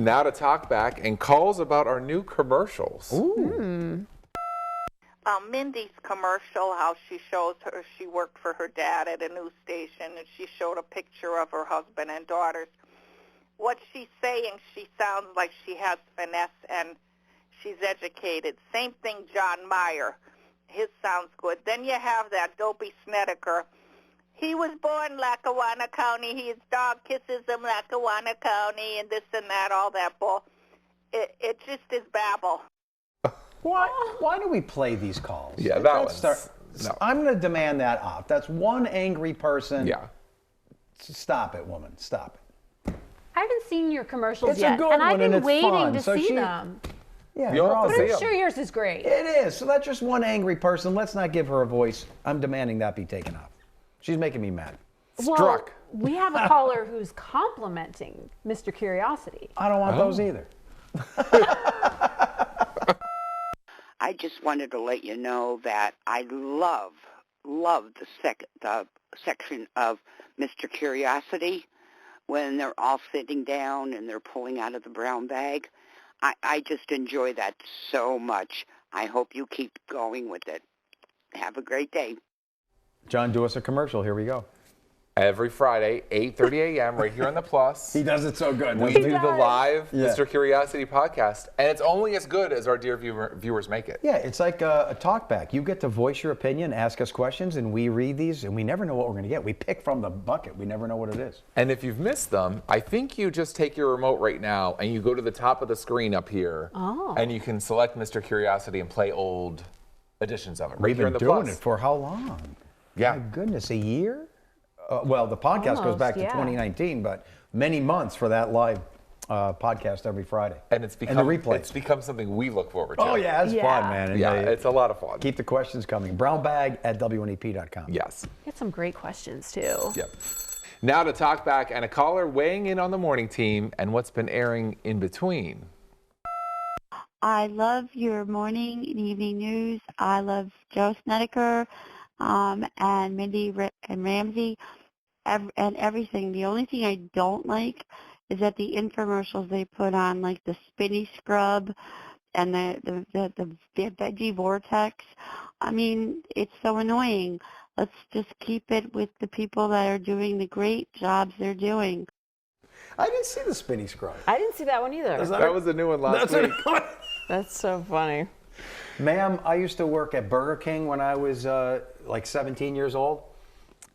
Now to Talkback and calls about our new commercials. Ooh. Mindy's commercial, how she shows her, she worked for her dad at a news station, and she showed a picture of her husband and daughters. What she's saying, she sounds like she has finesse and she's educated. Same thing, John Mayer. His sounds good. Then you have that Dopey Snedeker. He was born Lackawanna County. His dog kisses him Lackawanna County, and this and that, all that bull. It just is babble. Why do we play these calls? Yeah, that was... No. I'm going to demand that off. That's one angry person. Yeah. Stop it, woman. Stop it. I haven't seen your commercials It's yet, a good and one, I've been and it's waiting fun. to So see she- them. Yeah, You'll they're have to all see But good. I'm sure yours is great. It is. So that's just one angry person. Let's not give her a voice. I'm demanding that be taken off. She's making me mad. Well, Struck. we have a caller who's complimenting Mr. Curiosity. I don't want those either. I just wanted to let you know that I love the section of Mr. Curiosity when they're all sitting down and they're pulling out of the brown bag. I just enjoy that so much. I hope you keep going with it. Have a great day. John, do us a commercial. Here we go. Every Friday, 8:30 a.m. right here on the Plus. He does it so good. We doesn't do he? the live Yeah. Mr. Curiosity podcast, and it's only as good as our dear viewers make it. Yeah, it's like a talkback. You get to voice your opinion, ask us questions, and we read these, and we never know what we're going to get. We pick from the bucket. We never know what it is. And if you've missed them, I think you just take your remote right now and you go to the top of the screen up here, and you can select Mr. Curiosity and play old editions of it. Right We've here been in the doing Plus. it for how long? Yeah. My goodness, a year? Well, the podcast goes Almost, back to yeah. 2019, but many months for that live podcast every Friday. And it's become the replay. it's become something we look forward to. Oh, yeah, it's Yeah. fun, man. And Yeah, they- it's a lot of fun. keep the questions coming. brownbag@wnep.com. Yes. Get some great questions, too. Yep. Now to Talkback and a caller weighing in on the morning team and what's been airing in between. I love your morning and evening news. I love Joe Snedeker and Mindy and Ramsey and everything. The only thing I don't like is that the infomercials they put on, like the spinny scrub and the veggie vortex. I mean, it's so annoying. Let's just keep it with the people that are doing the great jobs they're doing. I didn't see the spinny scrub. I didn't see that one either. That was a new one last week. That's so funny. Ma'am, I used to work at Burger King when I was like 17 years old,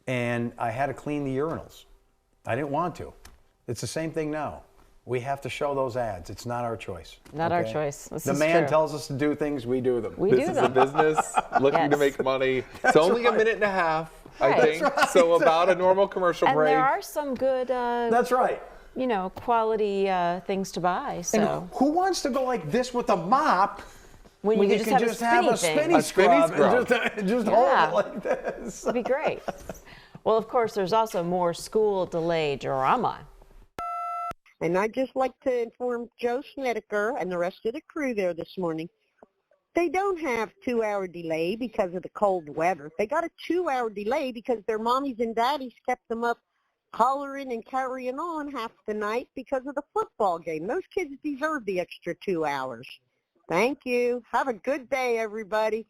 and I had to clean the urinals. I didn't want to. It's the same thing now. We have to show those ads. It's not our choice. Not our okay? choice. This The is man true. tells us to do things, we do them. We This do is a them. business looking to Yes. make money. It's only a minute and a half, I Right. think. That's right. So about a normal commercial And break. there are some good, That's right. quality things to buy. So And who wants to go like this with a mop when when you you could can just have a spinny thing, spinny A spinny scrub and scrub. just Yeah. hold it like this? it'd be great. Well, of course, there's also more school delay drama. And I'd just like to inform Joe Snedeker and the rest of the crew there this morning. They don't have 2-hour delay because of the cold weather. They got a 2-hour delay because their mommies and daddies kept them up hollering and carrying on half the night because of the football game. Those kids deserve the extra 2 hours. Thank you. Have a good day, everybody.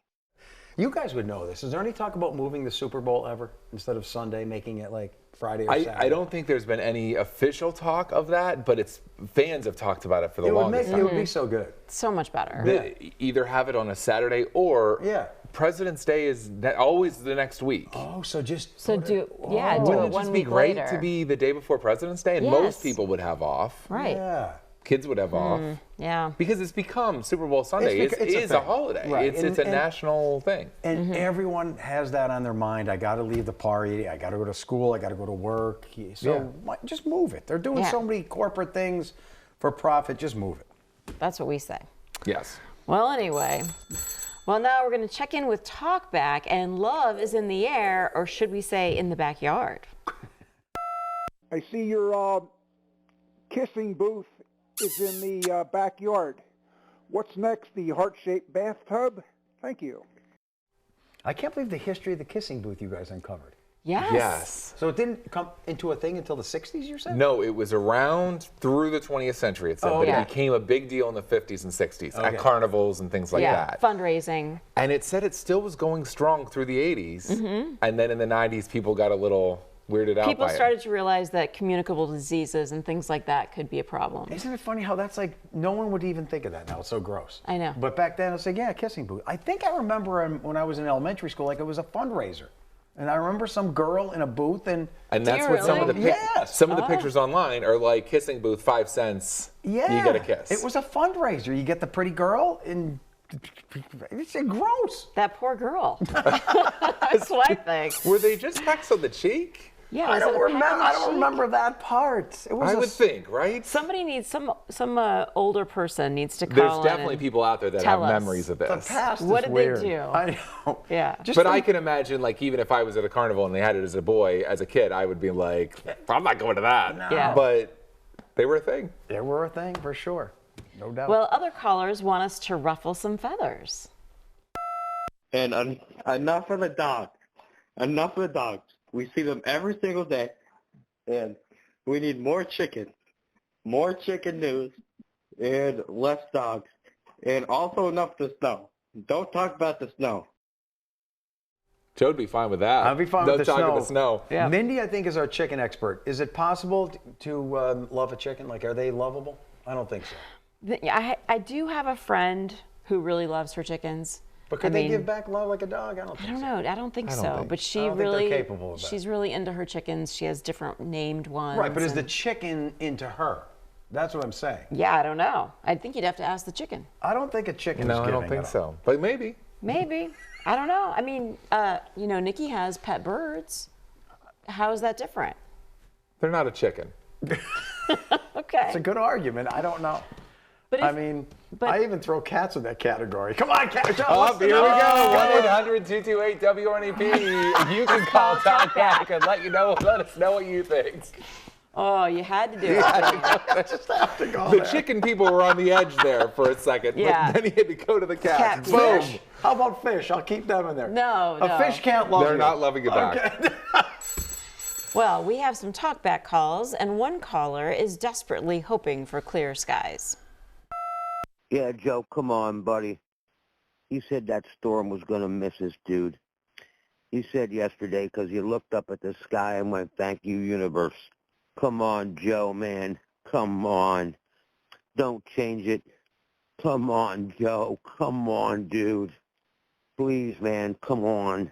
You guys would know this. Is there any talk about moving the Super Bowl ever instead of Sunday, making it like Friday or Saturday? I don't think there's been any official talk of that, but fans have talked about it for the longest It time. would be so good. So much better. Either have it on a Saturday or Yeah. President's Day is always the next week. Oh, so just So do it Wouldn't one it just week be great later. to be the day before President's Day? And Yes. most people would have off. Right. Yeah. Kids would have off. Yeah. Because it's become Super Bowl Sunday. It's a a thing. holiday. Right. It's a national thing. And everyone has that on their mind. I got to leave the party. I got to go to school. I got to go to work. So just move it. They're doing Yeah. so many corporate things for profit. Just move it. That's what we say. Yes. Well, anyway. Well, now we're going to check in with Talkback, and love is in the air, or should we say in the backyard? I see your kissing booth is in the backyard. What's next? The heart-shaped bathtub? Thank you. I can't believe the history of the kissing booth you guys uncovered. Yes. Yes. So it didn't come into a thing until the 60s, you said? No, it was around through the 20th century, it said, but yeah. it became a big deal in the 50s and 60s Okay. at carnivals and things like that. Fundraising. And it said it still was going strong through the 80s. And then in the 90s, people got a little weirded out People by started to realize that communicable diseases and things like that could be a problem. Isn't it funny how that's like, no one would even think of that now. It's so gross. I know. But back then, I was like, yeah, kissing booth. I think I remember when I was in elementary school, like it was a fundraiser. And I remember some girl in a booth and that's you what some of the really? some of the pictures online are like kissing booth, 5 cents. yeah, You get a kiss. It was a fundraiser. You get the pretty girl and it's gross. That poor girl. That's what I think. Were they just pecks on the cheek? Yeah, I was it don't a peck on remember. the I don't cheek? remember that part. It was I would think, right? Somebody needs some older person needs to There's call definitely in. people out there that tell have us. memories of the this. past. What is did they weird. do? I know. Yeah. Just But think- I can imagine, like, even if I was at a carnival and they had it as a boy, as a kid, I would be like, I'm not going to that. Yeah. But they were a thing. They were a thing for sure. No doubt. Well, other callers want us to ruffle some feathers. And enough of the dogs. Enough of the dogs. We see them every single day. And we need more chicken news, and less dogs. And also enough to snow. Don't talk about the snow. Joe'd be fine with that. I'll be fine no with the talking snow. of the snow. Yeah. Mindy, I think, is our chicken expert. Is it possible to love a chicken? Like, are they lovable? I don't think so. I do have a friend who really loves her chickens. But could they give back love like a dog? I don't think I don't know. I don't think so. But she I don't think really, they're capable of that. she's really into her chickens. She has different named ones. Right, but is the and- chicken into her? That's what I'm saying. Yeah, I don't know. I think you'd have to ask the chicken. I don't think a chicken No, is I giving don't think it up. so. But maybe. Maybe. I don't know. I mean, Nikki has pet birds. How is that different? They're not a chicken. Okay. It's a good argument. I don't know. But I if- mean, but- I even throw cats in that category. Come on, cat. Oh, here we go. 1-800-228-WRNEP. You can call Talkback and let us know what you think. Oh, you had to do it. Just have to go The there. chicken people were on the edge there for a second, Yeah. but then he had to go to the Cat cats. Boom. Fish. How about fish? I'll keep them in there. No, A no. fish can't love They're you. not loving it back. Okay. Well, we have some talkback calls, and one caller is desperately hoping for clear skies. Yeah, Joe, come on, buddy. You said that storm was going to miss us, dude. You said yesterday because you looked up at the sky and went, thank you, universe. Come on, Joe, man. Come on. Don't change it. Come on, Joe. Come on, dude. Please, man, come on.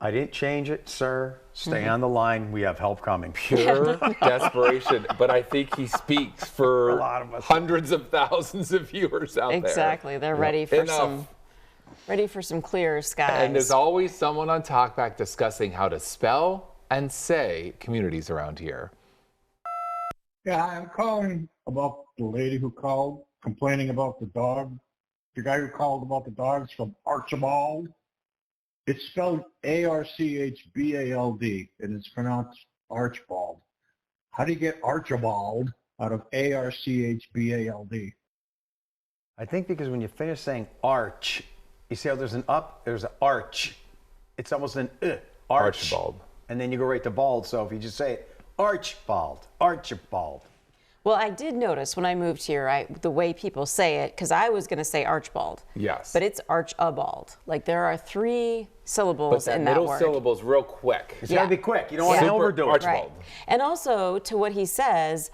I didn't change it, sir. Stay on the line. We have help coming. Pure desperation. But I think he speaks for A lot of us. hundreds of thousands of viewers out there. Exactly. They're ready for some clearer skies. And there's always someone on Talkback discussing how to spell and say communities around here. Yeah, I'm calling about the lady who called complaining about the dog. The guy who called about the dogs from Archibald. It's spelled Archbald, and it's pronounced Archibald. How do you get Archibald out of Archbald? I think because when you finish saying arch, you see how there's an up, there's an arch. It's almost an arch. Archibald. And then you go right to bald. So if you just say it, Archibald, Archibald. Well, I did notice when I moved here, the way people say it, because I was going to say Archibald. Yes. But it's Archibald. Like there are 3 But syllables that in that middle word. syllable's real quick. It's got to be quick. You don't want to Super overdo it. Archibald. Right. And also to what he says,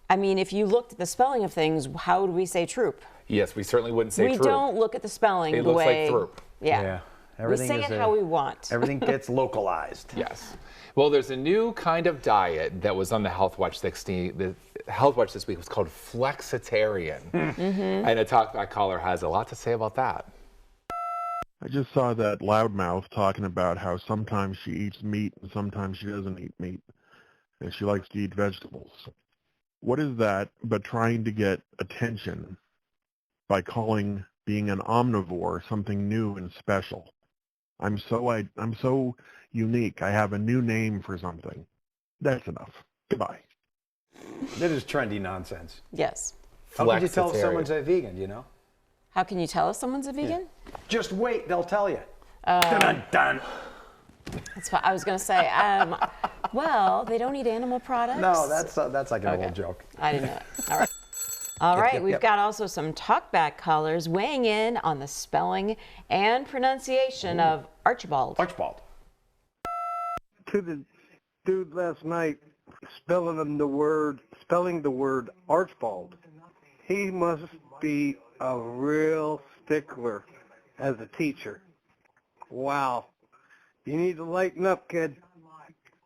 I mean, if you looked at the spelling of things, how would we say troop? Yes, we certainly wouldn't say We troop. don't look at the spelling It the looks like way. throop. Yeah. Yeah. We Everything say is it how we want. Everything gets localized. Yes. Well, there's a new kind of diet that was on the Health Watch 16. The Health Watch this week was called flexitarian. And a Talkback caller has a lot to say about that. I just saw that loudmouth talking about how sometimes she eats meat and sometimes she doesn't eat meat. And she likes to eat vegetables. What is that but trying to get attention by calling being an omnivore something new and special? I'm so unique. I have a new name for something. That's enough. Goodbye. That is trendy nonsense. Yes. How could you tell if Flexitarian. someone's a vegan, you know? How can you tell if someone's a vegan? Just wait, they'll tell you. Dun, dun. That's what I was going to say. Well, they don't eat animal products. No, that's like an old joke. I didn't know it. All right. All right, we've got also some talkback callers weighing in on the spelling and pronunciation of Archibald. Archibald. To the dude last night spelling the word Archibald, he must be a real stickler as a teacher. Wow. You need to lighten up, kid.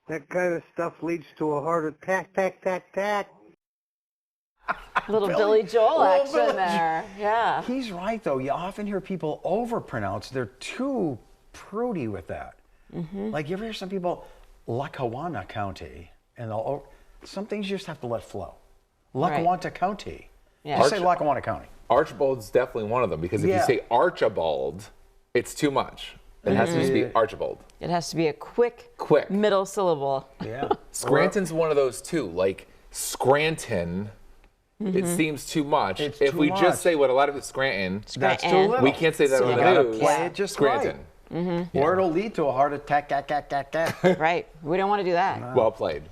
That kind of stuff leads to a heart attack, tack. Little Billy Joel action there. Yeah. He's right, though. You often hear people overpronounce. They're too prudy with that. Like, you ever hear some people, Lackawanna County, and some things you just have to let flow. Lackawanna County. Yeah. Just say Lackawanna County. Archibald's definitely one of them, because if you say Archibald, it's too much. It has to just be Archibald. It has to be a quick middle syllable. Yeah. Scranton's one of those too. Like Scranton, it seems too much. If we just say what a lot of it's Scranton, that's too little. we can't say that on the news. Play it just Scranton. Right. Or it'll lead to a heart attack. Right. We don't want to do that. No. Well played.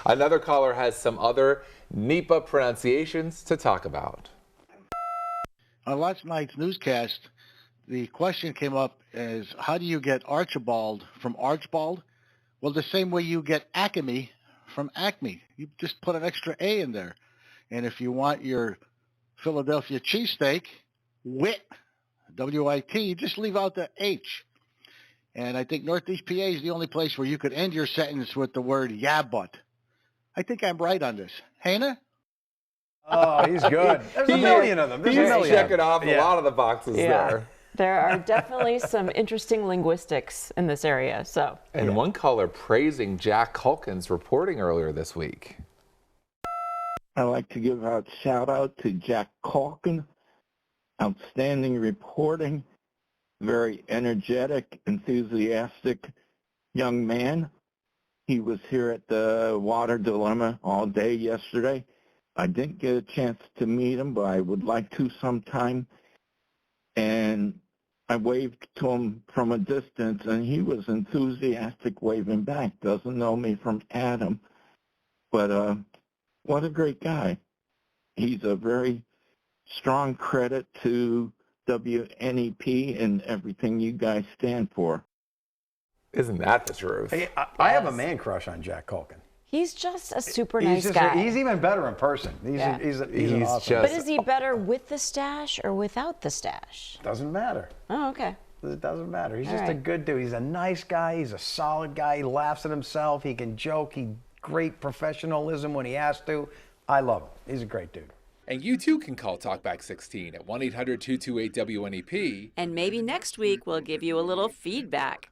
Another caller has some other NEPA pronunciations to talk about. On last night's newscast, the question came up is, how do you get Archibald from Archibald? Well, the same way you get Acme from Acme. You just put an extra A in there. And if you want your Philadelphia cheesesteak, WIT, W-I-T, you just leave out the H. And I think Northeast PA is the only place where you could end your sentence with the word yeah, but. I think I'm right on this. Hannah? Oh, he's good. There's a million of them. He's checking off a lot of the boxes there. There are definitely some interesting linguistics in this area. So. And one caller praising Jack Culkin's reporting earlier this week. I'd like to give a shout out to Jack Culkin. Outstanding reporting. Very energetic, enthusiastic young man. He was here at the Water Dilemma all day yesterday. I didn't get a chance to meet him, but I would like to sometime. And I waved to him from a distance, and he was enthusiastic waving back. Doesn't know me from Adam, but what a great guy. He's a very strong credit to WNEP and everything you guys stand for. Isn't that the truth? Hey, I have a man crush on Jack Culkin. He's just a super nice guy. He's even better in person. He's an awesome. But is he better with the stash or without the stash? Doesn't matter. Oh, okay. It doesn't matter. He's just a good dude. He's a nice guy. He's a solid guy. He laughs at himself. He can joke. Great professionalism when he has to. I love him. He's a great dude. And you too can call Talkback 16 at 1-800-228-WNEP. And maybe next week we'll give you a little feedback.